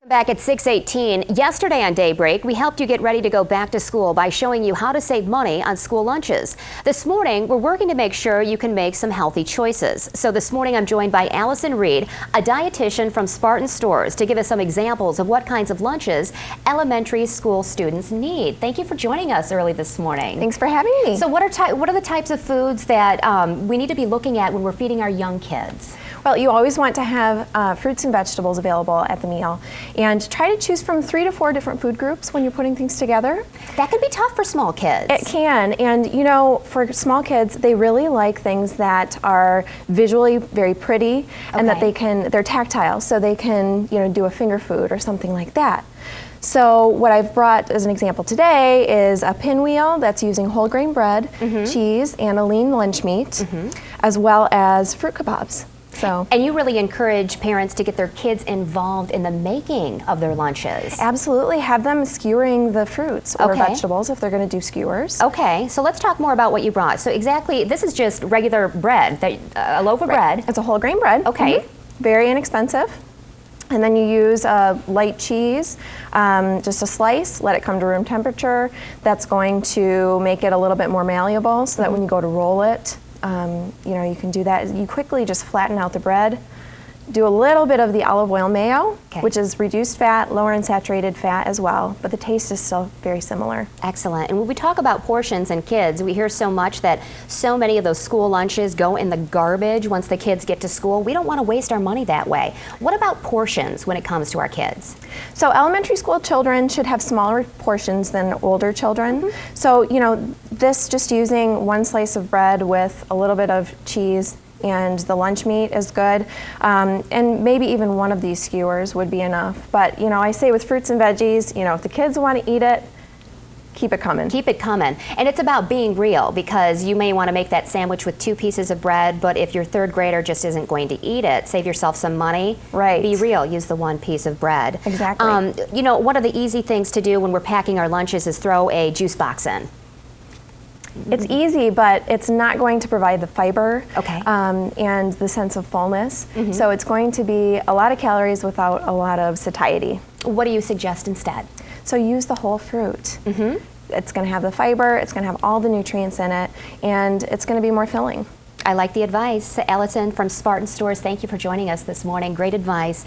Back at 6:18, yesterday on Daybreak, we helped you get ready to go back to school by showing you how to save money on school lunches. This morning, we're working to make sure you can make some healthy choices. So this morning, I'm joined by Allison Reed, a dietitian from Spartan Stores, to give us some examples of what kinds of lunches elementary school students need. Thank you for joining us early this morning. Thanks for having me. So what are the types of foods that we need to be looking at when we're feeding our young kids? Well, you always want to have fruits and vegetables available at the meal, and try to choose from 3 to 4 different food groups when you're putting things together. That can be tough for small kids. It can, and you know, for small kids, they really like things that are visually very pretty, and that they're tactile, so they can, you know, do a finger food or something like that. So what I've brought as an example today is a pinwheel that's using whole grain bread, cheese, and a lean lunch meat, as well as fruit kebabs. And you really encourage parents to get their kids involved in the making of their lunches. Absolutely. Have them skewering the fruits or vegetables if they're going to do skewers. Okay, so let's talk more about what you brought. So exactly, this is just regular bread, a loaf of bread. It's a whole grain bread. Okay. Very inexpensive. And then you use light cheese, just a slice, let it come to room temperature. That's going to make it a little bit more malleable so that when you go to roll it, you know, you can do that. You quickly just flatten out the bread. Do a little bit of the olive oil mayo, which is reduced fat, lower in saturated fat as well, but the taste is still very similar. Excellent. And when we talk about portions and kids, we hear so much that so many of those school lunches go in the garbage once the kids get to school. We don't want to waste our money that way. What about portions when it comes to our kids? So elementary school children should have smaller portions than older children. So, you know, this just using one slice of bread with a little bit of cheese and the lunch meat is good, and maybe even one of these skewers would be enough. But you know, I say with fruits and veggies, you know, if the kids want to eat it, keep it coming. Keep it coming. And it's about being real, because you may want to make that sandwich with 2 pieces of bread, but if your 3rd grader just isn't going to eat it, save yourself some money. Right. Be real, use the 1 piece of bread. Exactly. You know, one of the easy things to do when we're packing our lunches is throw a juice box in. It's easy, but it's not going to provide the fiber and the sense of fullness. So it's going to be a lot of calories without a lot of satiety. What do you suggest instead? So use the whole fruit. It's going to have the fiber, it's going to have all the nutrients in it, and it's going to be more filling. I like the advice. Allison from Spartan Stores, thank you for joining us this morning. Great advice.